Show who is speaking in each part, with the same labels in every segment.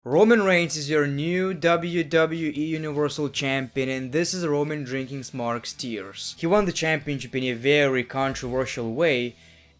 Speaker 1: Roman Reigns is your new WWE Universal Champion, and this is Roman drinking Mark's tears. He won the championship in a very controversial way,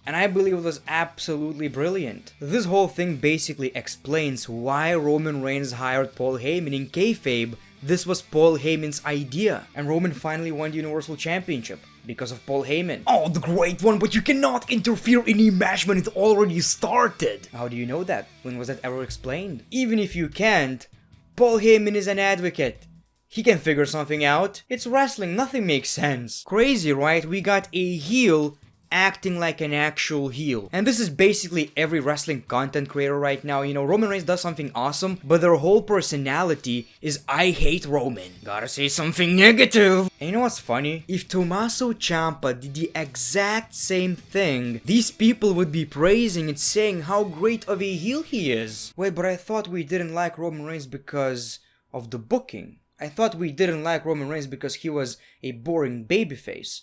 Speaker 1: and I believe it was absolutely brilliant. This whole thing basically explains why Roman Reigns hired Paul Heyman. In kayfabe, this was Paul Heyman's idea, and Roman finally won the Universal Championship because of Paul Heyman. Oh, the great one, but you cannot interfere in a match when it already started. How do you know that? When was that ever explained? Even if you can't, Paul Heyman is an advocate. He can figure something out. It's wrestling, nothing makes sense. Crazy, right? We got a heel acting like an actual heel. And this is basically every wrestling content creator right now. You know, Roman Reigns does something awesome, but their whole personality is I hate Roman. Gotta say something negative. And you know what's funny? If Tommaso Ciampa did the exact same thing, these people would be praising and saying how great of a heel he is. Wait, but I thought we didn't like Roman Reigns because of the booking. I thought we didn't like Roman Reigns because he was a boring babyface.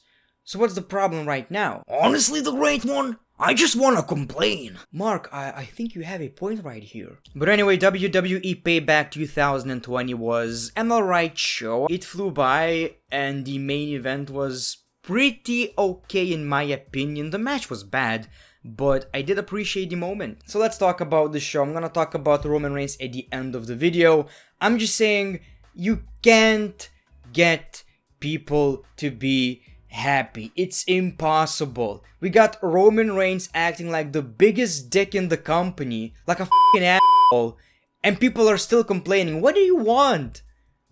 Speaker 1: So what's the problem right now? Honestly, the great one, I just wanna complain. Mark, I think you have a point right here. But anyway, WWE Payback 2020 was an alright show. It flew by, and the main event was pretty okay in my opinion. The match was bad, but I did appreciate the moment. So let's talk about the show. I'm gonna talk about Roman Reigns at the end of the video. I'm just saying, you can't get people to be happy. It's impossible. We got Roman Reigns acting like the biggest dick in the company, like a fucking asshole, and people are still complaining. What do you want?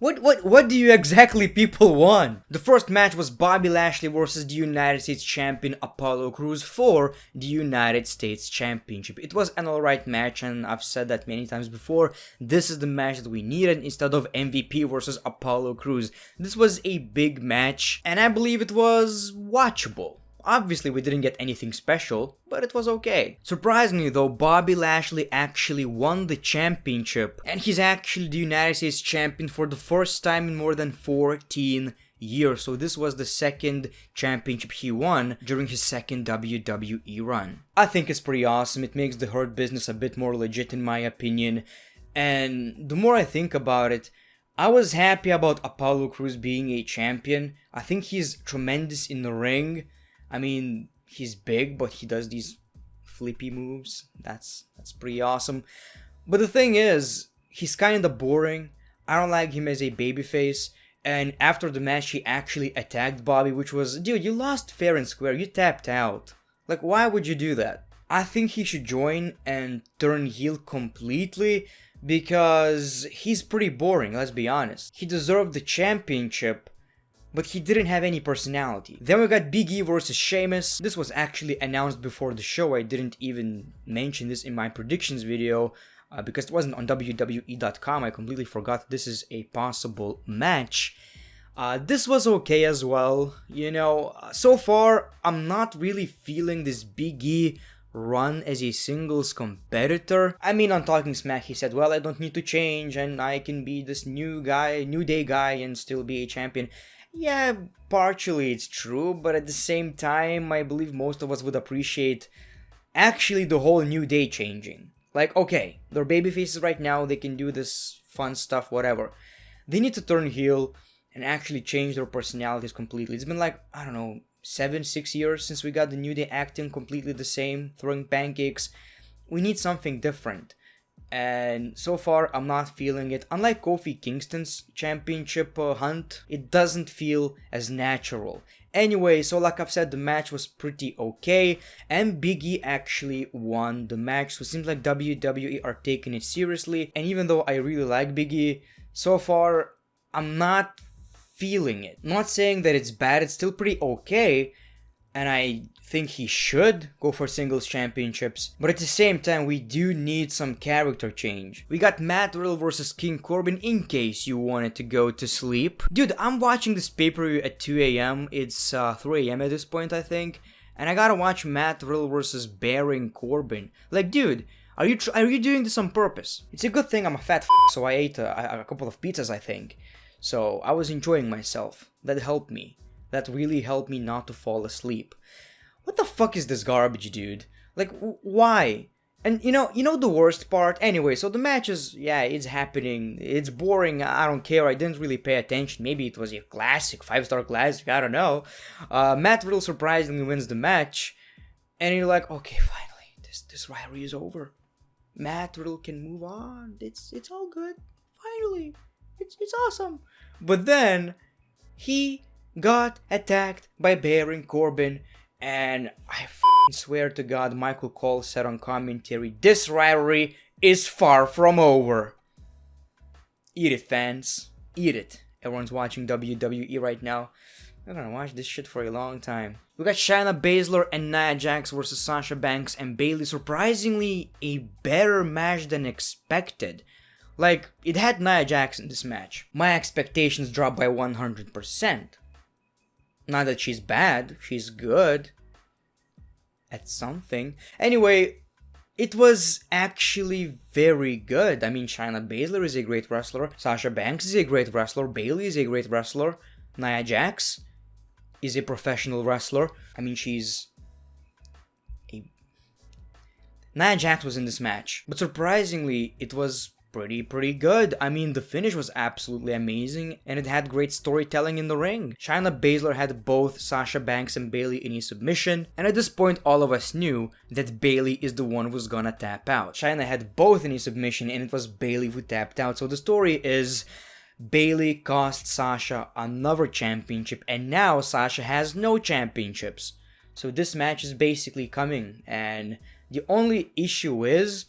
Speaker 1: What do you exactly people want? The first match was Bobby Lashley versus the United States Champion Apollo Crews for the United States Championship. It was an alright match, and I've said that many times before. This is the match that we needed instead of MVP versus Apollo Crews. This was a big match, and I believe it was watchable. Obviously, we didn't get anything special, but it was okay. Surprisingly though, Bobby Lashley actually won the championship, and he's actually the United States champion for the first time in more than 14 years. So this was the second championship he won during his second WWE run. I think it's pretty awesome. It makes the Hurt Business a bit more legit in my opinion, and the more I think about it, I was happy about Apollo Crews being a champion. I think he's tremendous in the ring. I mean, he's big, but he does these flippy moves. That's pretty awesome. But the thing is, he's kinda boring. I don't like him as a babyface. And after the match, he actually attacked Bobby, which was, dude, you lost fair and square. You tapped out. Like, why would you do that? I think he should join and turn heel completely, because he's pretty boring, let's be honest. He deserved the championship, but he didn't have any personality. Then we got Big E versus Sheamus. This was actually announced before the show. I didn't even mention this in my predictions video because it wasn't on WWE.com. I completely forgot this is a possible match. This was okay as well. You know, so far, I'm not really feeling this Big E run as a singles competitor. I mean, on Talking Smack, he said, well, I don't need to change and I can be this new day guy and still be a champion. Yeah, partially it's true, but at the same time, I believe most of us would appreciate actually the whole New Day changing. Like, okay, they're babyfaces right now, they can do this fun stuff, whatever. They need to turn heel and actually change their personalities completely. It's been like, I don't know, 6 years since we got the New Day acting completely the same, throwing pancakes. We need something different. And so far, I'm not feeling it. Unlike Kofi Kingston's championship hunt, it doesn't feel as natural. Anyway, so like I've said, the match was pretty okay, and Big E actually won the match. So it seems like WWE are taking it seriously, and even though I really like Big E, so far, I'm not feeling it. Not saying that it's bad, it's still pretty okay, and I think he should go for singles championships, but at the same time, we do need some character change. We got Matt Riddle versus King Corbin, in case you wanted to go to sleep. Dude, I'm watching this pay-per-view at 2 a.m. It's 3 a.m. at this point, I think, and I gotta watch Matt Riddle versus Baron Corbin. Like, dude, are you doing this on purpose? It's a good thing I'm a fat so I ate a couple of pizzas, I think. So I was enjoying myself. That helped me. That really helped me not to fall asleep. What the fuck is this garbage, dude? Like, why? And you know the worst part? Anyway, so the match is, yeah, it's happening. It's boring. I don't care. I didn't really pay attention. Maybe it was a classic, 5-star classic. I don't know. Matt Riddle surprisingly wins the match. And you're like, okay, finally, this rivalry is over. Matt Riddle can move on. It's all good. Finally. It's awesome. But then, he got attacked by Baron Corbin. And I swear to God, Michael Cole said on commentary, this rivalry is far from over. Eat it, fans. Eat it. Everyone's watching WWE right now. I'm gonna watch this shit for a long time. We got Shayna Baszler and Nia Jax versus Sasha Banks and Bayley. Surprisingly, a better match than expected. Like, it had Nia Jax in this match. My expectations dropped by 100%. Not that she's bad, she's good at something. Anyway, it was actually very good. I mean, Shayna Baszler is a great wrestler, Sasha Banks is a great wrestler, Bayley is a great wrestler, Nia Jax is a professional wrestler. I mean, Nia Jax was in this match, but surprisingly, it was pretty good. I mean, the finish was absolutely amazing, and it had great storytelling in the ring. Shayna Baszler had both Sasha Banks and Bayley in a submission, and at this point all of us knew that Bayley is the one who was gonna tap out. Shayna had both in a submission, and it was Bayley who tapped out. So the story is, Bayley cost Sasha another championship, and now Sasha has no championships. So this match is basically coming, and the only issue is,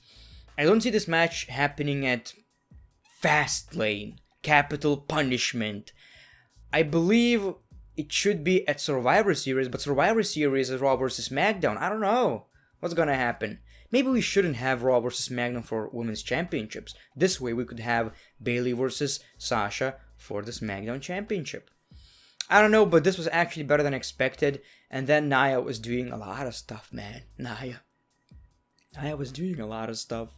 Speaker 1: I don't see this match happening at Fastlane, Capital Punishment. I believe it should be at Survivor Series, but Survivor Series is Raw vs. SmackDown. I don't know what's gonna happen. Maybe we shouldn't have Raw vs. SmackDown for Women's Championships. This way we could have Bayley vs. Sasha for the SmackDown Championship. I don't know, but this was actually better than expected. And then Nia was doing a lot of stuff, man. Nia was doing a lot of stuff.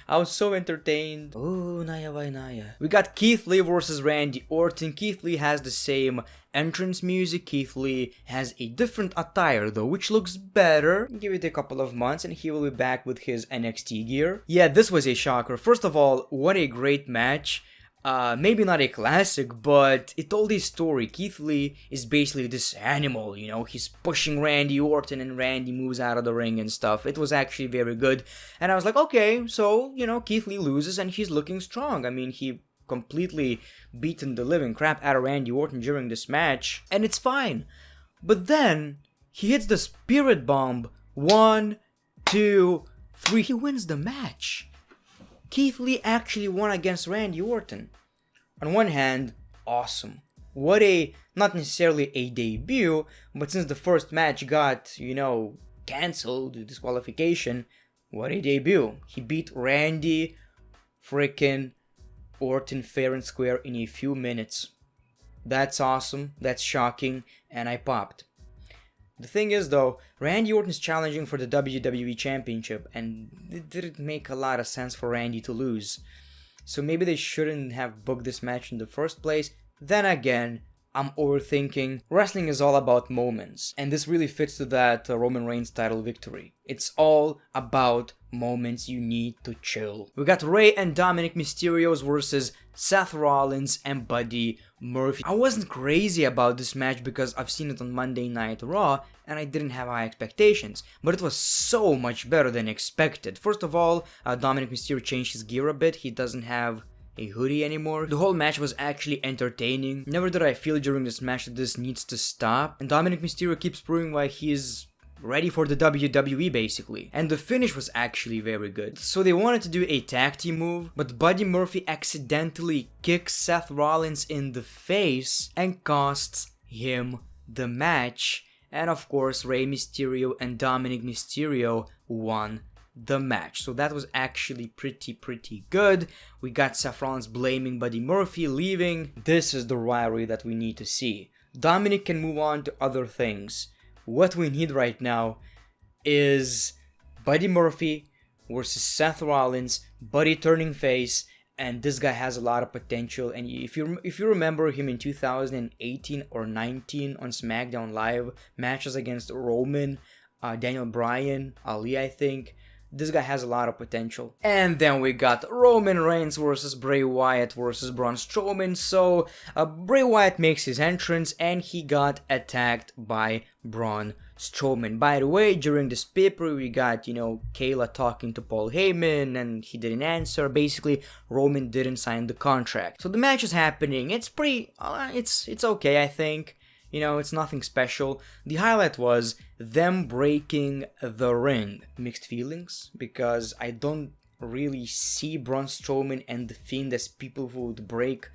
Speaker 1: I was so entertained. Oh, Nia, why Nia? We got Keith Lee versus Randy Orton. Keith Lee has the same entrance music. Keith Lee has a different attire though, which looks better. Give it a couple of months and he will be back with his NXT gear. Yeah, this was a shocker. First of all, what a great match. Maybe not a classic, but it told a story. Keith Lee is basically this animal, you know, he's pushing Randy Orton and Randy moves out of the ring and stuff. It was actually very good. And I was like, okay, so, you know, Keith Lee loses and he's looking strong. I mean, he completely beaten the living crap out of Randy Orton during this match, and it's fine. But then, he hits the Spirit Bomb. 1, 2, 3. He wins the match. Keith Lee actually won against Randy Orton. On one hand, awesome. What a, not necessarily a debut, but since the first match got, you know, cancelled, disqualification, what a debut. He beat Randy freaking Orton fair and square in a few minutes. That's awesome, that's shocking, and I popped. The thing is though, Randy Orton is challenging for the WWE Championship, and it didn't make a lot of sense for Randy to lose. So maybe they shouldn't have booked this match in the first place. Then again, I'm overthinking. Wrestling is all about moments, and this really fits to that Roman Reigns title victory. It's all about moments you need to chill. We got Rey and Dominic Mysterio's versus Seth Rollins and Buddy Murphy. I wasn't crazy about this match because I've seen it on Monday Night Raw and I didn't have high expectations, but it was so much better than expected. First of all, Dominic Mysterio changed his gear a bit. He doesn't have a hoodie anymore. The whole match was actually entertaining. Never did I feel during this match that this needs to stop. And Dominic Mysterio keeps proving why he's ready for the WWE basically. And the finish was actually very good. So they wanted to do a tag team move, but Buddy Murphy accidentally kicks Seth Rollins in the face and costs him the match. And of course, Rey Mysterio and Dominic Mysterio won the match. So that was actually pretty good. We got Seth Rollins blaming Buddy Murphy, leaving. This is the rivalry that we need to see. Dominic can move on to other things. What we need right now is Buddy Murphy versus Seth Rollins, Buddy turning face, and this guy has a lot of potential. And if you remember him in 2018 or 19 on SmackDown Live, matches against Roman, Daniel Bryan, Ali, I think, This guy has a lot of potential. And then we got Roman Reigns versus Bray Wyatt versus Braun Strowman. So Bray Wyatt makes his entrance and he got attacked by Braun Strowman. By the way, during this paper we got, Kayla talking to Paul Heyman and he didn't answer. Basically, Roman didn't sign the contract. So the match is happening. It's pretty, it's okay, I think. It's nothing special. The highlight was them breaking the ring. Mixed feelings, because I don't really see Braun Strowman and The Fiend as people who would break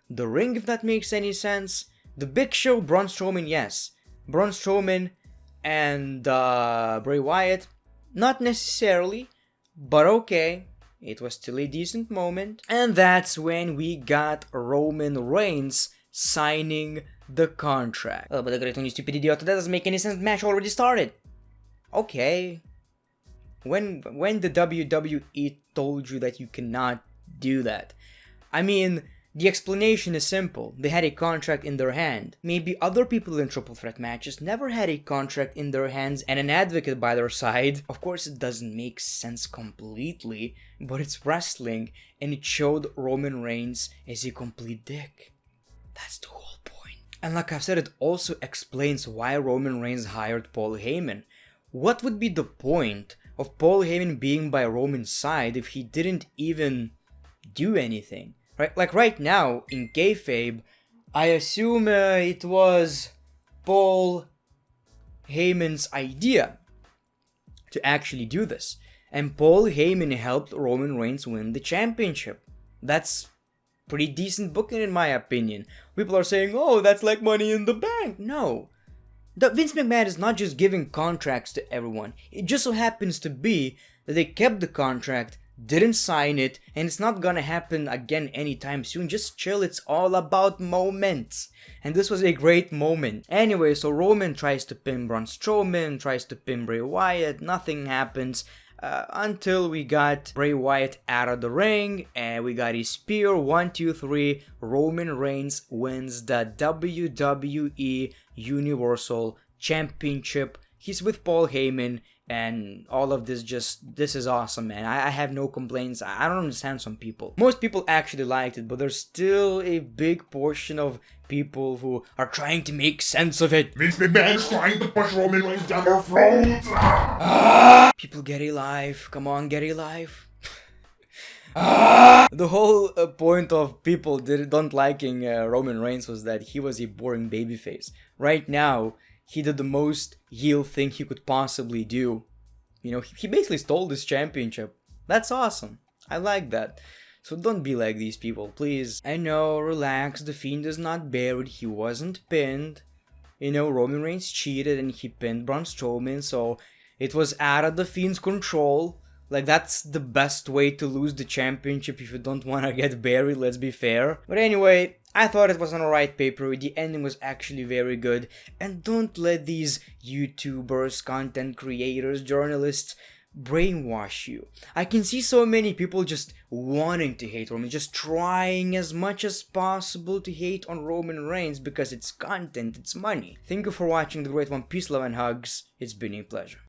Speaker 1: the ring, if that makes any sense. The Big Show, Braun Strowman, yes. Braun Strowman and Bray Wyatt, not necessarily, but okay. It was still a decent moment. And that's when we got Roman Reigns signing the contract. Oh, but the great one, you stupid idiot, that doesn't make any sense. The match already started. Okay. When the WWE told you that you cannot do that? I mean, the explanation is simple. They had a contract in their hand. Maybe other people in triple threat matches never had a contract in their hands and an advocate by their side. Of course, it doesn't make sense completely, but it's wrestling, and it showed Roman Reigns as a complete dick. That's the whole point. And like I've said, it also explains why Roman Reigns hired Paul Heyman. What would be the point of Paul Heyman being by Roman's side if he didn't even do anything? Right? Like right now, in kayfabe, I assume it was Paul Heyman's idea to actually do this. And Paul Heyman helped Roman Reigns win the championship. That's pretty decent booking in my opinion. People are saying, oh, that's like Money in the Bank. No. Vince McMahon is not just giving contracts to everyone. It just so happens to be that they kept the contract, didn't sign it, and it's not gonna happen again anytime soon. Just chill, it's all about moments. And this was a great moment. Anyway, so Roman tries to pin Braun Strowman, tries to pin Bray Wyatt, nothing happens. Until we got Bray Wyatt out of the ring and we got his spear. 1, 2, 3. Roman Reigns wins the WWE Universal Championship. He's with Paul Heyman, and all of this this is awesome, man. I have no complaints. I don't understand some people. Most people actually liked it, but there's still a big portion of people who are trying to make sense of it.
Speaker 2: Vince McMahon's trying to push Roman Reigns down their throats.
Speaker 1: People, get a life. Come on, get a life. The whole point of people don't liking Roman Reigns was that he was a boring babyface. Right now, he did the most heel thing he could possibly do. He basically stole this championship. That's awesome. I like that. So don't be like these people, please. I know, relax, The Fiend is not buried, he wasn't pinned. Roman Reigns cheated and he pinned Braun Strowman, so it was out of The Fiend's control. Like, that's the best way to lose the championship if you don't want to get buried, let's be fair. But anyway, I thought it was an alright pay-per-view. The ending was actually very good. And don't let these YouTubers, content creators, journalists brainwash you. I can see so many people just wanting to hate Roman, just trying as much as possible to hate on Roman Reigns because it's content, it's money. Thank you for watching The Great One. Peace, love, and hugs. It's been a pleasure.